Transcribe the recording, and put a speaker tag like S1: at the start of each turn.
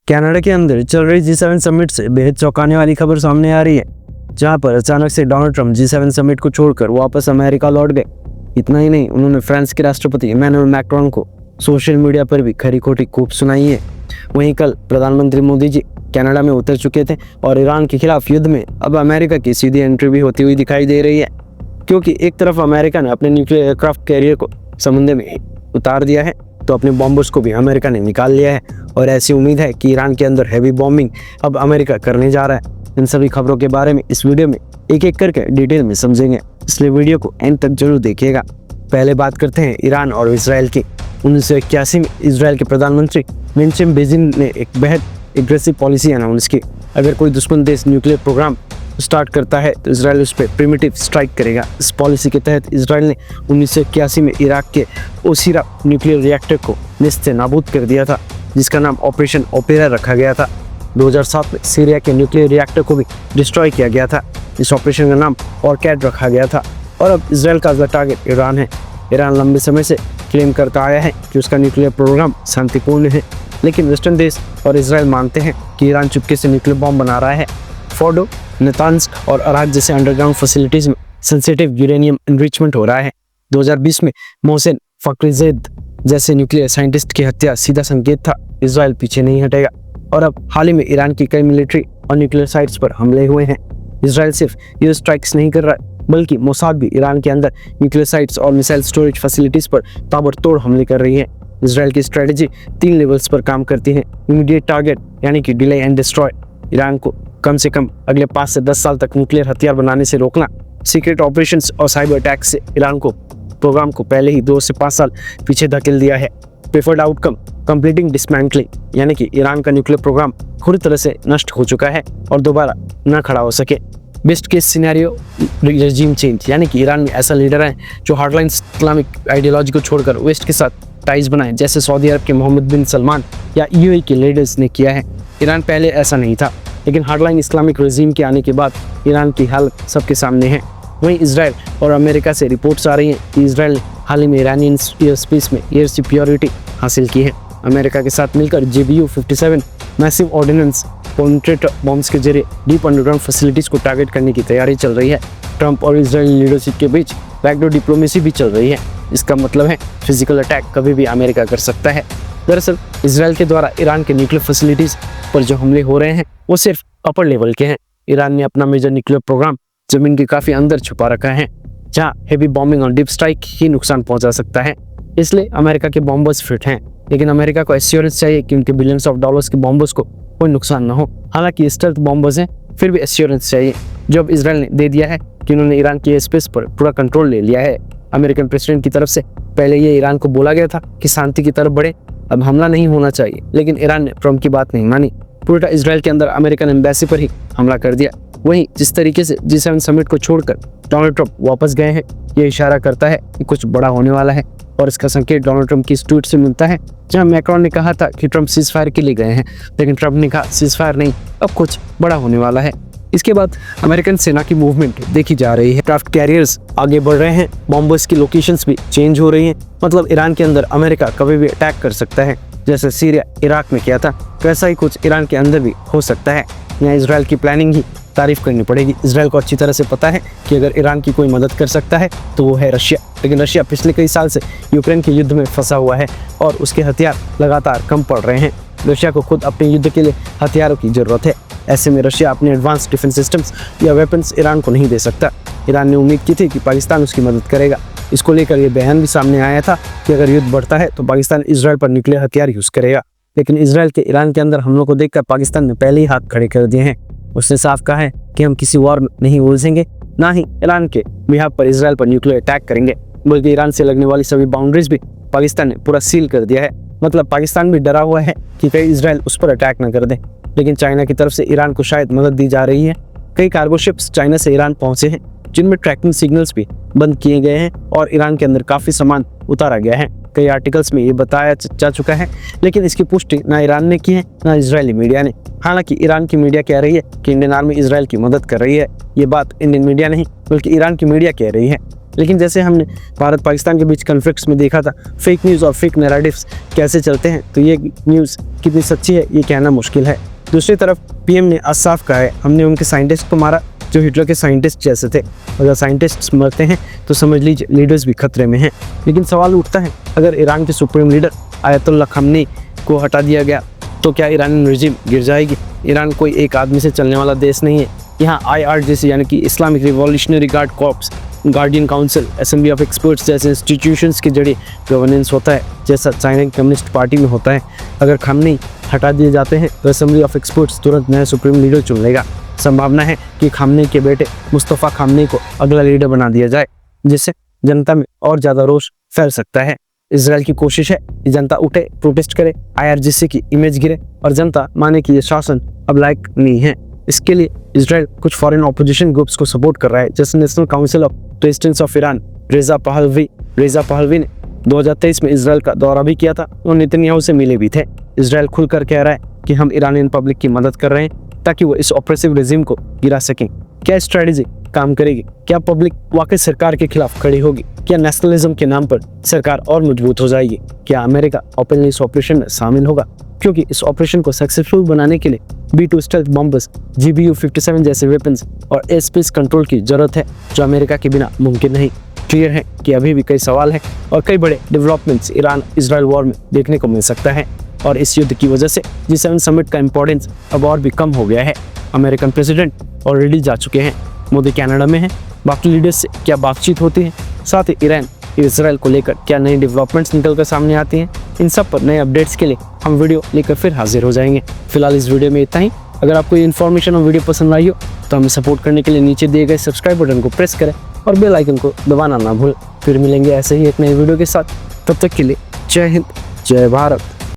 S1: Canada के अंदर चल रही G7 समिट से बेहद चौंकाने वाली खबर सामने आ रही है, जहां पर अचानक से डोनाल्ड ट्रंप G7 समिट को छोड़कर वापस अमेरिका लौट गए। इतना ही नहीं, उन्होंने फ्रांस के राष्ट्रपति इमैनुअल मैक्रोन को सोशल मीडिया पर भी खरी खोटी खूब सुनाई है। वहीं कल प्रधानमंत्री मोदी जी कनाडा में उतर चुके थे और ईरान के खिलाफ युद्ध में अब अमेरिका की सीधी एंट्री भी होती हुई दिखाई दे रही है, क्योंकि एक तरफ अमेरिका ने अपने न्यूक्लियर एयरक्राफ्ट कैरियर को समुद्र में उतार दिया है, तो अपने बॉम्बर्स को भी अमेरिका ने निकाल लिया है और ऐसी उम्मीद है कि ईरान के अंदर हैवी बॉम्बिंग अब अमेरिका करने जा रहा है। इन सभी खबरों के बारे में इस वीडियो में एक एक करके डिटेल में समझेंगे, इसलिए वीडियो को एंड तक जरूर देखिएगा। पहले बात करते हैं ईरान और इसराइल की। 1981 में इसराइल के प्रधानमंत्री मेनशम बेगिन ने एक बेहद एग्रेसिव पॉलिसी अनाउंस की। अगर कोई दुश्मन देश न्यूक्लियर प्रोग्राम स्टार्ट करता है तो इसराइल उस पर प्रिमिटिव स्ट्राइक करेगा। इस पॉलिसी के तहत इसराइल ने 1981 में इराक के ओसीरा न्यूक्लियर रिएक्टर को नेस्त नाबूद कर दिया था, जिसका नाम ऑपरेशन ओपेरा रखा गया था। 2007 में सीरिया के न्यूक्लियर रिएक्टर को भी डिस्ट्रॉय किया गया था। इस ऑपरेशन का नाम ऑर्कैड रखा गया था। और अब इसराइल का अगला टारगेट ईरान है। ईरान लंबे समय से क्लेम करता आया है कि उसका न्यूक्लियर प्रोग्राम शांतिपूर्ण है, लेकिन वेस्टर्न देश और इसराइल मानते हैं कि ईरान चुपके से न्यूक्लियर बॉम्ब बना रहा है। फोर्डो, नेतान्स और अराक जैसे अंडरग्राउंड फैसिलिटीज में सेंसिटिव यूरेनियम एनरिचमेंट हो रहा है। 2020 में मोहसेन फखरीज़ैद जैसे न्यूक्लियर साइंटिस्ट की हत्या सीधा संकेत था इसराइल पीछे नहीं हटेगा। और अब हाल ही में ईरान की कई मिलिट्री और न्यूक्लियर साइट्स पर हमले हुए हैं। इसराइल सिर्फ एयर स्ट्राइक्स नहीं कर रहा, बल्कि मोसाद भी ईरान के अंदर न्यूक्लियर साइट्स और मिसाइल स्टोरेज फैसिलिटीज पर ताबड़तोड़ हमले कर रही है। इसराइल की स्ट्रेटजी 3 लेवल्स पर काम करती है। इमीडिएट टारगेट यानी कि डिले एंड डिस्ट्रॉय, ईरान को कम से कम अगले 5 से 10 साल तक न्यूक्लियर हथियार बनाने से रोकना। सीक्रेट ऑपरेशंस और साइबर अटैक से ईरान को प्रोग्राम को पहले ही 2 से 5 साल पीछे धकेल दिया है। प्रेफर्ड आउटकम कंप्लीटिंग डिसमेंटलिंग, यानी कि ईरान का न्यूक्लियर प्रोग्राम पूरी तरह से नष्ट हो चुका है और दोबारा न खड़ा हो सके। Best case scenario regime change, यानी कि ईरान में ऐसा लीडर है जो हार्डलाइन इस्लामिक आइडियोलॉजी को छोड़कर वेस्ट के साथ टाइज बनाए, जैसे सऊदी अरब के मोहम्मद बिन सलमान या यूएई के लीडर्स ने किया है। ईरान पहले ऐसा नहीं था, लेकिन हार्डलाइन इस्लामिक रेजिम के आने के बाद ईरान की हालत सबके सामने है। वहीं इसराइल और अमेरिका से रिपोर्ट्स आ रही हैं कि इसराइल ने हाल ही में ईरानियन एयर स्पेस में एयर सुपीरियरिटी हासिल की है। अमेरिका के साथ मिलकर JBU-57 massive ordnance penetrator bombs के जरिए डीप अंडरग्राउंड फैसिलिटीज को टारगेट करने की तैयारी चल रही है। ट्रंप और इजरायली लीडरशिप के बीच बैकडोर डिप्लोमेसी भी चल रही है। इसका मतलब है फिजिकल अटैक कभी भी अमेरिका कर सकता है। दरअसल इसराइल के द्वारा ईरान के न्यूक्लियर फैसिलिटीज पर जो हमले हो रहे हैं वो सिर्फ अपर लेवल के हैं। ईरान ने अपना मेजर न्यूक्लियर प्रोग्राम जमीन के काफी अंदर छुपा रखा है, जहां हेवी बॉम्बिंग और डीप स्ट्राइक ही नुकसान पहुंचा सकता है। इसलिए अमेरिका के बॉम्बर्स फिट हैं, लेकिन अमेरिका को एश्योरेंस चाहिए कि उनके बिलियंस ऑफ डॉलर्स के बॉम्बर्स को कोई नुकसान न हो। हालांकि स्टेल्थ बॉम्बर्स हैं, फिर भी एश्योरेंस चाहिए। जो अब इसराइल ने दे दिया है कि उन्होंने ईरान की स्पेस पर पूरा कंट्रोल ले लिया है। अमेरिकन प्रेसिडेंट की तरफ से पहले ये ईरान को बोला गया था कि शांति की तरफ बढ़े, अब हमला नहीं होना चाहिए, लेकिन ईरान ने ट्रंप की बात नहीं मानी। उल्टा इसराइल के अंदर अमेरिकन एम्बेसी पर ही हमला कर दिया। वहीं जिस तरीके से G7 समिट को छोड़कर डोनाल्ड ट्रंप वापस गए हैं, ये इशारा करता है कि कुछ बड़ा होने वाला है। और इसका संकेत डोनाल्ड ट्रंप की इस ट्वीट से मिलता है, जहां मैक्रोन ने कहा था कि ट्रंप सीजफायर के लिए गए हैं, लेकिन ट्रंप ने कहा सीजफायर नहीं, अब कुछ बड़ा होने वाला है। इसके बाद अमेरिकन सेना की मूवमेंट देखी जा रही है। क्राफ्ट कैरियर्स आगे बढ़ रहे हैं, बॉम्बर्स की लोकेशंस भी चेंज हो रही हैं। मतलब ईरान के अंदर अमेरिका कभी भी अटैक कर सकता है, जैसे सीरिया इराक में किया था, वैसा ही कुछ ईरान के अंदर भी हो सकता है। यहाँ इसराइल की प्लानिंग ही तारीफ करनी पड़ेगी। इसराइल को अच्छी तरह से पता है कि अगर ईरान की कोई मदद कर सकता है तो वो है रशिया, लेकिन रशिया पिछले कई साल से यूक्रेन के युद्ध में फंसा हुआ है और उसके हथियार लगातार कम पड़ रहे हैं। रशिया को खुद अपने युद्ध के लिए हथियारों की जरूरत है। ऐसे में रशिया अपने एडवांस डिफेंस सिस्टम्स या वेपन्स ईरान को नहीं दे सकता। ईरान ने उम्मीद की थी कि पाकिस्तान उसकी मदद करेगा। इसको लेकर ये बयान भी सामने आया था कि अगर युद्ध बढ़ता है तो पाकिस्तान इसराइल पर न्यूक्लियर हथियार यूज करेगा। लेकिन इसराइल के ईरान के अंदर हमलों को देखकर पाकिस्तान ने पहले ही हाथ खड़े कर दिए हैं। उसने साफ कहा है कि हम किसी वॉर में नहीं उलझेंगे, ना ही ईरान के बिहाफ पर इसराइल पर न्यूक्लियर अटैक करेंगे, बल्कि ईरान से लगने वाली सभी बाउंड्रीज भी पाकिस्तान ने पूरा सील कर दिया है। मतलब पाकिस्तान भी डरा हुआ है कि कहीं इसराइल उस पर अटैक न कर दे। लेकिन चाइना की तरफ से ईरान को शायद मदद दी जा रही है। कई कार्गो शिप्स चाइना से ईरान पहुंचे हैं, जिनमें ट्रैकिंग सिग्नल्स भी बंद किए गए हैं और ईरान के अंदर काफी सामान उतारा गया है। कई आर्टिकल्स में ये बताया जा चुका है, लेकिन इसकी पुष्टि ना ईरान ने की है ना इजरायली मीडिया ने। हालांकि ईरान की मीडिया कह रही है कि इंडियन आर्मी इसराइल की मदद कर रही है। ये बात इंडियन मीडिया नहीं बल्कि ईरान की मीडिया कह रही है। लेकिन जैसे हमने भारत पाकिस्तान के बीच कॉन्फ्लिक्ट्स में देखा था फेक न्यूज़ और फेक नैरेटिव्स कैसे चलते हैं, तो ये न्यूज़ कितनी सच्ची है ये कहना मुश्किल है। दूसरी तरफ पीएम ने आज साफ कहा है, हमने उनके साइंटिस्ट को मारा जो हिटलर के साइंटिस्ट जैसे थे। अगर साइंटिस्ट्स मरते हैं तो समझ लीजिए लीडर्स भी खतरे में हैं। लेकिन सवाल उठता है, अगर ईरान के सुप्रीम लीडर आयतुल्लाह खमेनी को हटा दिया गया तो क्या ईरानी रिजीम गिर जाएगी? ईरान कोई एक आदमी से चलने वाला देश नहीं है। यहाँ IRGC यानी कि Islamic revolutionary guard corps, guardian council, assembly of experts जैसे इंस्टीट्यूशंस के जरिए गवर्नेंस होता है, जैसा चाइना की कम्युनिस्ट पार्टी में होता है। अगर खमेनी हटा दिए जाते हैं तो असेंबली ऑफ एक्सपर्ट्स तुरंत नया सुप्रीम लीडर चुन लेगा। संभावना है कि खमेनी के बेटे मुस्तफ़ा खमेनी को अगला लीडर बना दिया जाए, जिससे जनता में और ज़्यादा रोष फैल सकता है। इसराइल की कोशिश है कि जनता उठे, प्रोटेस्ट करे, IRGC की इमेज गिरे और जनता माने कि ये शासन अब लायक नहीं है। इसके लिए इसराइल कुछ फॉरेन ऑपोजिशन ग्रुप्स को सपोर्ट कर रहा है, जैसे National Council of Presidents of Iran. Reza Pahlavi ने 2023 में इसराइल का दौरा भी किया था और नेतन्याहू से मिले भी थे। इसराइल खुलकर कह रहा है कि हम ईरानियन पब्लिक की मदद कर रहे हैं ताकि वो इस ऑपरेसिव रेजिम को गिरा सकें। क्या स्ट्रेटजी काम करेगी? क्या पब्लिक वाकई सरकार के खिलाफ खड़ी होगी? क्या नेशनलिज्म के नाम पर सरकार और मजबूत हो जाएगी? क्या अमेरिका ओपनली इस ऑपरेशन में शामिल होगा? क्योंकि इस ऑपरेशन को सक्सेसफुल बनाने के लिए B-2 स्टेल्थ बॉम्बर्स, GBU-57 जैसे वेपन्स और एयर स्पेस कंट्रोल की जरूरत है, जो अमेरिका के बिना मुमकिन नहीं। क्लियर है कि अभी भी कई सवाल हैं और कई बड़े डेवलपमेंट्स ईरान इजराइल वॉर में देखने को मिल सकता है, और इस युद्ध की वजह से G7 समिट का इंपॉर्टेंस अब और भी कम हो गया है। अमेरिकन प्रेसिडेंट ऑलरेडी जा चुके हैं, मोदी कनाडा में हैं, बाकी लीडर्स से क्या बातचीत होती है, साथ ही ईरान इसराइल को लेकर क्या नई डेवलपमेंट्स निकल कर सामने आती हैं, इन सब पर नए अपडेट्स के लिए हम वीडियो लेकर फिर हाजिर हो जाएंगे। फिलहाल इस वीडियो में इतना ही। अगर आपको ये इन्फॉर्मेशन और वीडियो पसंद आई हो तो हमें सपोर्ट करने के लिए नीचे दिए गए सब्सक्राइब बटन को प्रेस करें और बेल आइकन को दबाना ना भूलें। फिर मिलेंगे ऐसे ही एक नए वीडियो के साथ, तब तक के लिए जय हिंद, जय भारत।